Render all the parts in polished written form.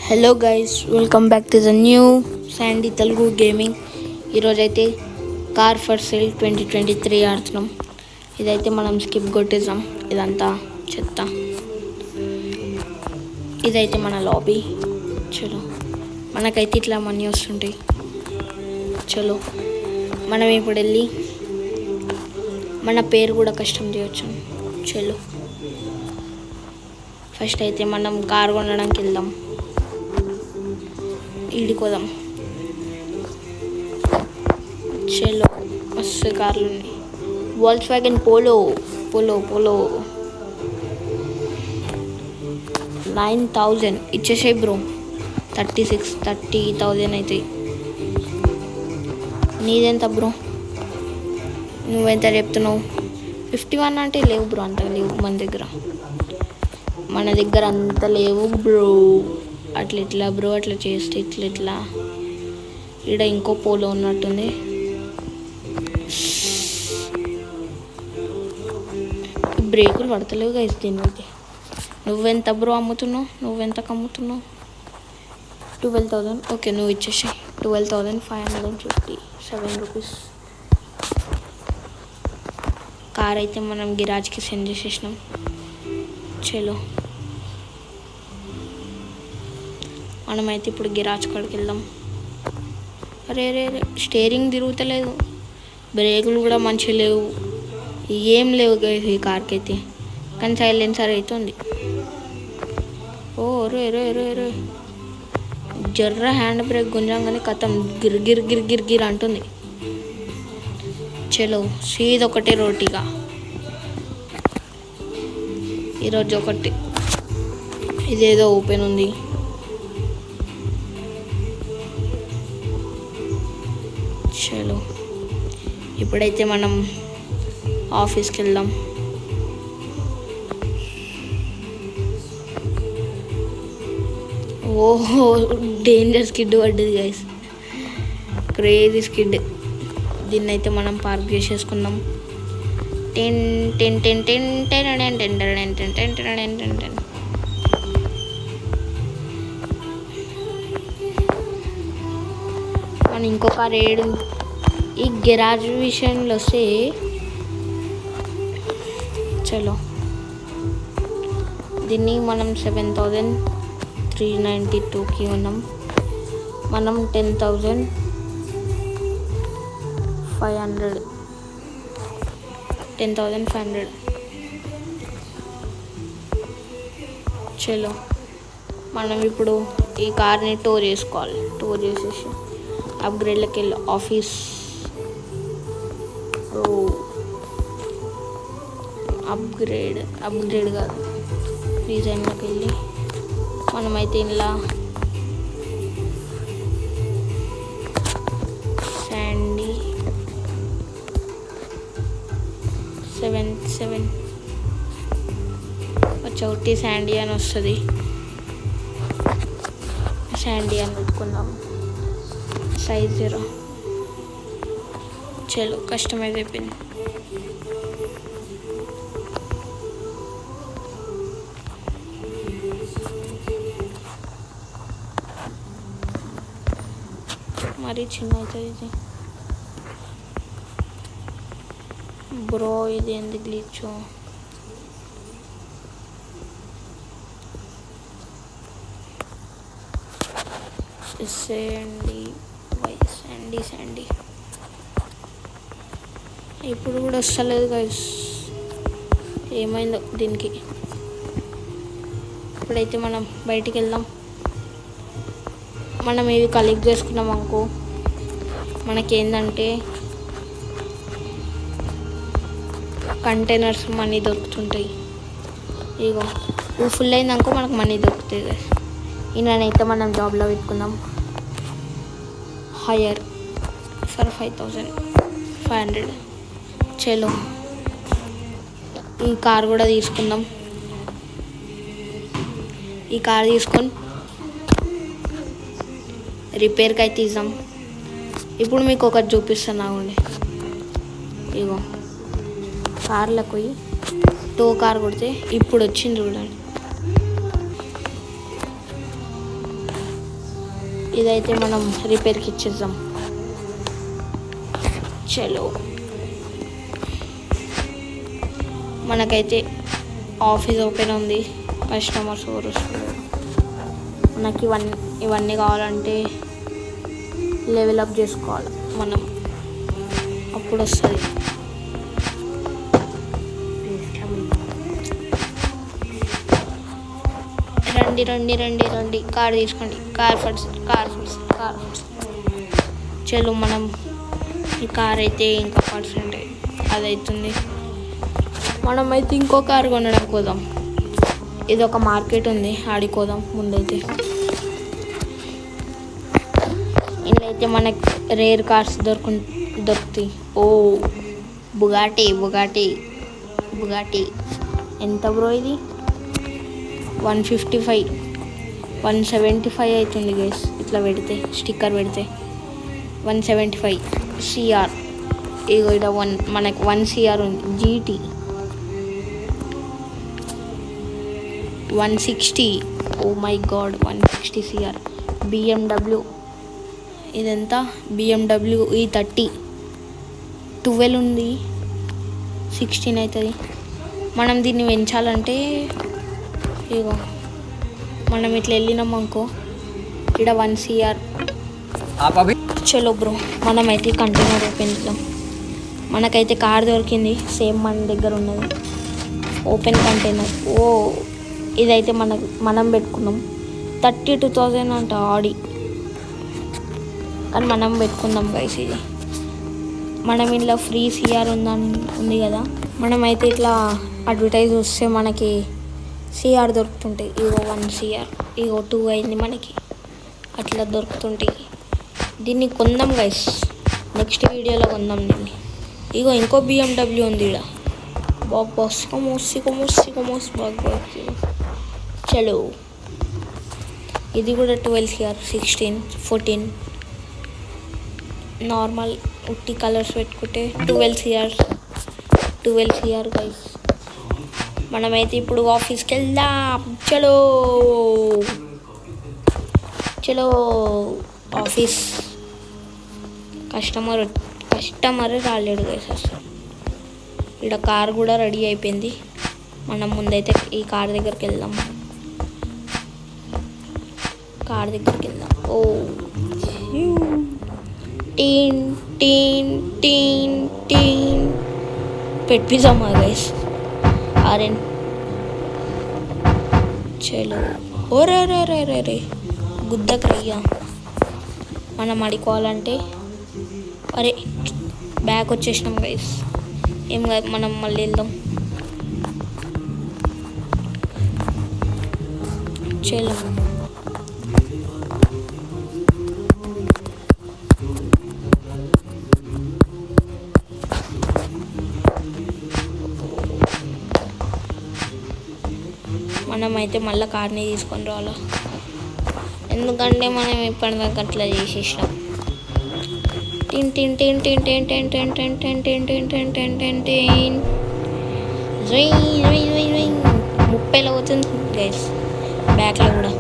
Hello guys, welcome back to the new Sandy Telugu gaming. ఈరోజైతే car for sale 2023 ఆడుతున్నాం. ఇదైతే మనం స్కిప్ కొట్టేసాం, ఇదంతా చెత్త. ఇదైతే మన లాబీ. చలో, మనకైతే ఇట్లా మనీ వస్తుంటాయి. చలో, మనం ఇప్పుడు వెళ్ళి మన పేరు కూడా కష్టం చేయొచ్చు. చలో, ఫస్ట్ అయితే మనం కార్ కొనడానికి వెళ్దాం. ఈడుకోదాం. చలో, మస్తు కార్లు ఉన్నాయి. Volkswagen polo 9,000 ఇచ్చేసాయి bro. 30,000 అవుతాయి. నీదెంత బ్రో? నువ్వెంత చెప్తున్నావు? 51 అంటే లేవు బ్రో, అంత లేవు మన దగ్గర అంత లేవు బ్రో. అట్లా ఇట్లా బ్రో, అట్లా చేస్తే ఇట్లా ఈడ ఇంకో పోలో ఉన్నట్టుంది. బ్రేకులు పడతలేవు గైస్ దీనికి. నువ్వెంత బ్రో అమ్ముతున్నావు? నువ్వెంతకు అమ్ముతున్నావు? 12,000. ఓకే, నువ్వు ఇచ్చేసి 12,557 రూపీస్. కార్ అయితే మనం గిరాజ్కి సెండ్ చేసేసినాం. చలో, మనమైతే ఇప్పుడు గిరాజ్ కాడికి వెళ్దాం. అరే స్టీరింగ్ తిరుగుతలేదు, బ్రేకులు కూడా మంచిగా లేవు, ఏం లేవు ఈ కార్కి అయితే. కానీ సైలెన్సర్ అవుతుంది. ఓ రే జర్ర హ్యాండ్ బ్రేక్ గుంజంగానే కథం గిర్ అంటుంది. చలో, సీదొకటే రోటీగా. ఈరోజు ఒకటి ఇదేదో ఓపెన్ ఉంది. చలో, ఇప్పుడైతే మనం ఆఫీస్కి వెళ్దాం. ఓహో, డేంజర్ స్కిడ్ పడ్డది గైస్, క్రేజీ స్కిడ్. దీన్ని అయితే మనం పార్క్ చేసేసుకుందాం. మన ఇంకో కార్ ఏడు. ఈ గెరాజ్ విషయంలో వస్తే చలో, దీన్ని మనం 7,392కి ఉన్నాం. మనం 10,500. చలో, మనం ఇప్పుడు ఈ కార్ని టోర్ చేసుకోవాలి. టోర్ చేసేసి అప్గ్రేడ్లోకి వెళ్ళి ఆఫీస్ అప్గ్రేడ్ కాదు, డిజైన్లోకి వెళ్ళి మనమైతే ఇలా శాండీ 7 ఒకటి శాండీ అని వస్తుంది. శాండీ అని పెట్టుకుందాం. సైజ్ 0. చలో, కస్టమైజ్ అయిపోయింది. మరీ చిన్న అవుతుంది ఇది బ్రో. ఇది ఎందుకు గ్లిచ్? శాండీ ఇప్పుడు కూడా వస్తలేదు గైస్, ఏమైందో దీనికి. ఇప్పుడైతే మనం బయటికి వెళ్దాం. మనం ఇవి కలెక్ట్ చేసుకున్నాం అనుకో, మనకేందంటే కంటైనర్స్ మనీ దొరుకుతుంటాయి. ఇగో ఇవి ఫుల్ అయిందనుకో మనకు మనీ దొరుకుతాయి కదా. ఈయనైతే మనం జాబ్లో పెట్టుకుందాం. Hire for 5,500. చలో, ఈ కార్ కూడా తీసుకుందాం. ఈ కార్ తీసుకొని రిపేర్కి అయితే ఇద్దాం. ఇప్పుడు మీకు ఒకటి చూపిస్తాను ఆగండి. ఇగో కార్లకు పోయి టో కార్ కొడితే ఇప్పుడు వచ్చింది చూడండి. ఇదైతే మనం రిపేర్కి ఇచ్చేద్దాం. చలో మనకైతే ఆఫీస్ ఓపెన్ ఉంది, కస్టమర్స్ ఎవరు వస్తున్నారు. మనకి ఇవన్నీ కావాలంటే లెవెల్ అప్ చేసుకోవాలి మనం, అప్పుడు వస్తుంది. రండి రండి రండి రండి, కార్ తీసుకోండి. Car first. చలో మనం ఈ కార్ అయితే ఇంకా పర్సెంటేజ్ అది అవుతుంది. మనమైతే ఇంకో కార్ కొనడానికి పోదాం. ఇది ఒక మార్కెట్ ఉంది, ఆడిపోదాం ముందైతే. ఇందులో అయితే మనకి రేర్ కార్స్ దొరుకుతాయి. ఓ బుగాటి ఎంత బ్రో ఇది? 155 175 అవుతుంది గైస్. ఇట్లా పెడితే స్టిక్కర్ పెడితే 175 CR. ఇగో ఇక్కడ మనకు 1 CR ఉంది. GT 160. Oh my god 160 CR. BMW ఇదంతా BMW E30 12 ఉంది, 16 అవుతుంది. మనం దీన్ని పెంచాలంటే ఇగో మనం ఇట్లా వెళ్ళినాం అనుకో, ఇక్కడ 1 CR. చలో బ్రో మనమైతే కంటైనర్ ఓపెన్ చేద్దాం. మనకైతే కార్ దొరికింది, సేమ్ మన దగ్గర ఉన్నది. Open container. ఓ ఇదైతే మనం పెట్టుకున్నాం. 32,000 అంట ఆడి, కానీ మనం పెట్టుకుందాం గైస్. ఇది మనం ఇంట్లో ఫ్రీ CR ఉంది కదా, మనమైతే ఇట్లా అడ్వర్టైజ్ వస్తే మనకి CR దొరుకుతుంటాయి. ఇగో 1 CR, ఇగో 2 అయింది మనకి, అట్లా దొరుకుతుంటాయి. దీన్ని కొందాం గైస్, నెక్స్ట్ వీడియోలో కొందాం దీన్ని. ఇగో ఇంకో BMW ఉంది ఇక్కడ. బాస్ కొమోస్ బాగా. చలో ఇది కూడా 12 CR, 16, 14 నార్మల్ ఉట్టి కలర్స్ పెట్టుకుంటే 12 CR గైస్. మనమైతే ఇప్పుడు ఆఫీస్కి వెళ్దాం. చలో ఆఫీస్. కస్టమర్ రాలేడు గైస్ అసలు. ఇక్కడ కార్ కూడా రెడీ అయిపోయింది. మనం ముందైతే ఈ కార్ దగ్గరికి వెళ్దాం. ఓ టీన్ పెట్టిద్దామా గైస్? ఆరెన్ చలో. ఓరే గుద్దకరయ్యా. మనం అడుకోవాలంటే అరే బ్యాక్ వచ్చేసినాం గైస్. ఏం కాదు, మనం మళ్ళీ వెళ్దాం. చలో మనమైతే మళ్ళీ కార్ని తీసుకొని రావాలా, ఎందుకంటే మనం ఇప్పటిదాకా అట్లా చేసేసినాం. 30లో అవుతుంది గైస్, బ్యాక్లో కూడా.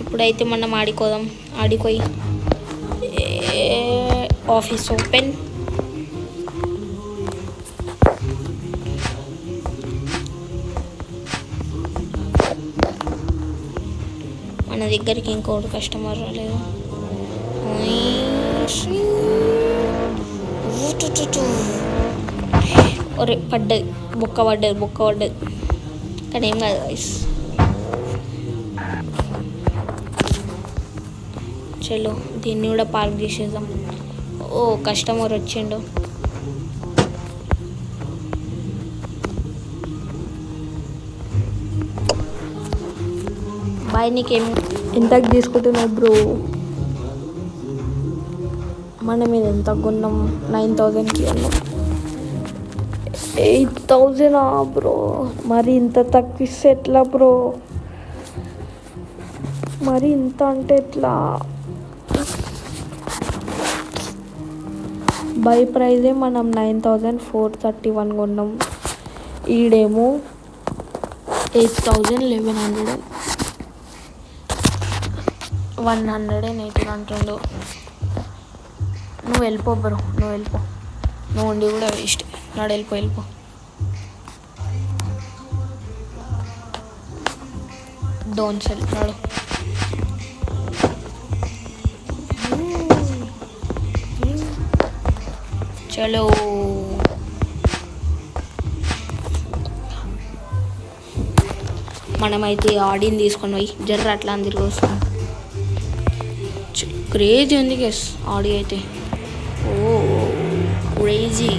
ఇప్పుడైతే మనం ఆడిపోయి ఆఫీస్ ఓపెన్. మన దగ్గరికి ఇంకోటి కస్టమర్ రాలేదు. ఒరే పడ్డది, బొక్క పడ్డది. కానీ ఏం కాదు గైస్. చలో దీన్ని కూడా పార్క్ చేసేద్దాం. ఓ కస్టమర్ వచ్చిండు. బాయ్. నీకేం ఎంతకు తీసుకుంటున్నావు బ్రో? మనం ఇది ఎంత కొన్నాం? 9,000కి కొన్నాం. 8,000 బ్రో? మరి ఇంత తక్కువ ఇస్తే ఎట్లా బ్రో? మరి ఇంత అంటే ఎట్లా? బై ప్రైజే మనం 9,431 కొన్నాం. ఈడేమో 8,1100 180 అంటుండు. నువ్వు వెళ్ళిపో బ్రో, నువ్వు వెళ్ళిపో, నువ్వు ఉండి కూడా వేస్ట్. నాడు వెళ్ళిపో. డోంట్ సెల్ నాడు. చలో మనమైతే ఆడిని తీసుకొని పోయి జర్ర అట్లా అని తిరిగి వస్తాం. క్రేజీ ఉంది గెస్ ఆడి అయితే. ఓ క్రేజీ.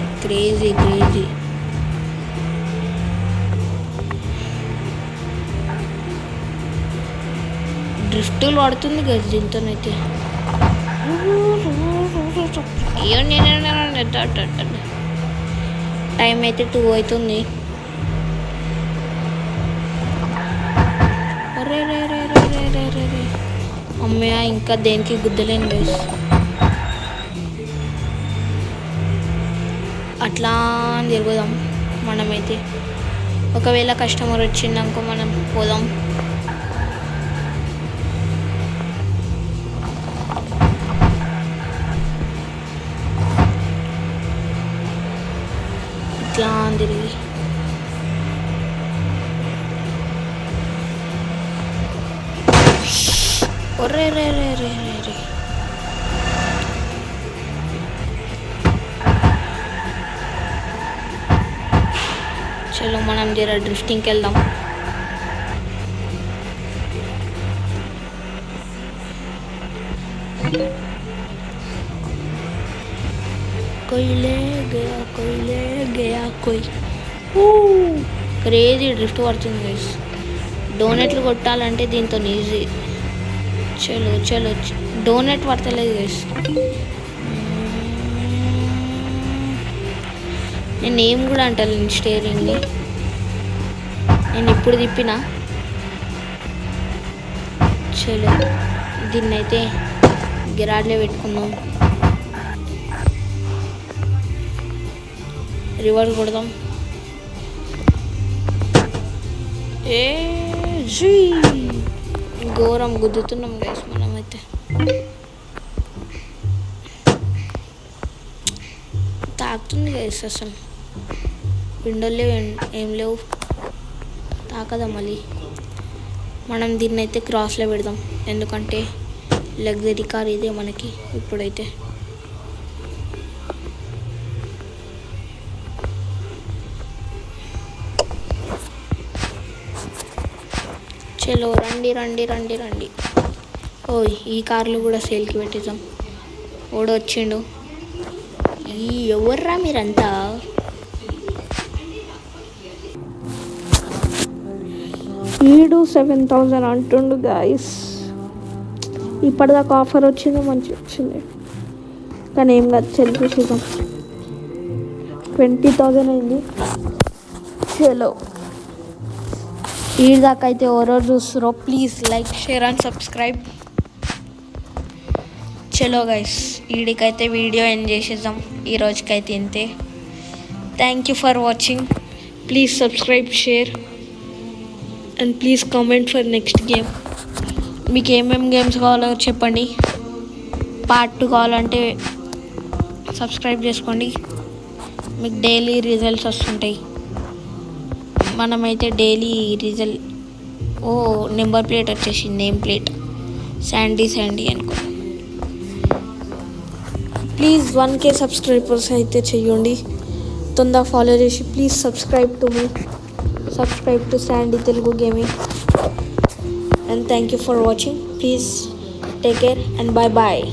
డ్రిఫ్టులు పడుతుంది గెస్ దీంతోనైతే. టైం అయితే 2 అవుతుంది. అమ్మయ్య ఇంకా దేనికి గుద్దలేను గైస్. అట్లా తిరుగుదాం మనమైతే. ఒకవేళ కస్టమర్ వచ్చిందనుకో మనం పోదాం. ఇట్లా తిరిగి రే చలో మనం జర డ్రిఫ్టింగ్కి వెళ్దాం. క్రేజీ డ్రిఫ్ట్ పడుతుంది గైస్. డోనెట్లు కొట్టాలంటే దీంతో ఈజీ. చలో డోనెట్ పడతలేదు గైస్. నేను ఏం కూడా అంటలేను స్టీరింగ్ని. నేను ఇప్పుడు తిప్పినా. చలో దీన్నైతే గిరాడ్లో పెట్టుకుందాం. రివర్స్ కొడదాం. ఘోరం గుద్దుతున్నాం గైస్ మనమైతే. తాకుతుంది గైస్ అసలు. విండోలు లేవు, ఏం లేవు, తాకదా మళ్ళీ. మనం దీన్ని అయితే క్రాస్లో పెడదాం, ఎందుకంటే లగ్జరీ కార్ ఇదే మనకి ఇప్పుడైతే. చలో రండి. ఓయ్ ఈ కార్లు కూడా సేల్కి పెట్టేద్దాం. ఓడ వచ్చిండు. ఎవర్రా మీరంతా? ఈడు 7,000 అంటుండు గాయస్. ఇప్పటిదాకా ఆఫర్ వచ్చింది, మంచిగా వచ్చింది. కానీ ఏం కాదు, సెల్ఫీసిద్దాం. 20,000 అయింది. చలో ఈ దాకా అయితే ఎవరెవరు చూస్తారో please like, share and subscribe. చలో గైస్ ఈడికైతే వీడియో ఎండ్ చేసేద్దాం. ఈ రోజుకైతే ఇంతే. Thank you for watching. Please subscribe, share and please comment for next game. మీకు ఏమేమి గేమ్స్ కావాలో చెప్పండి. పార్ట్ 2 కావాలంటే సబ్స్క్రైబ్ చేసుకోండి. మీకు డైలీ రిజల్ట్స్ వస్తుంటాయి. మనమైతే డైలీ రిజల్ట్. నెంబర్ ప్లేట్ వచ్చేసి నేమ్ ప్లేట్ శాండీ అనుకో. ప్లీజ్ 1K సబ్స్క్రైబర్స్ అయితే చెయ్యండి. తొందరగా ఫాలో చేసి please subscribe to Sandy Telugu gaming. And thank you for watching. Please take care and bye.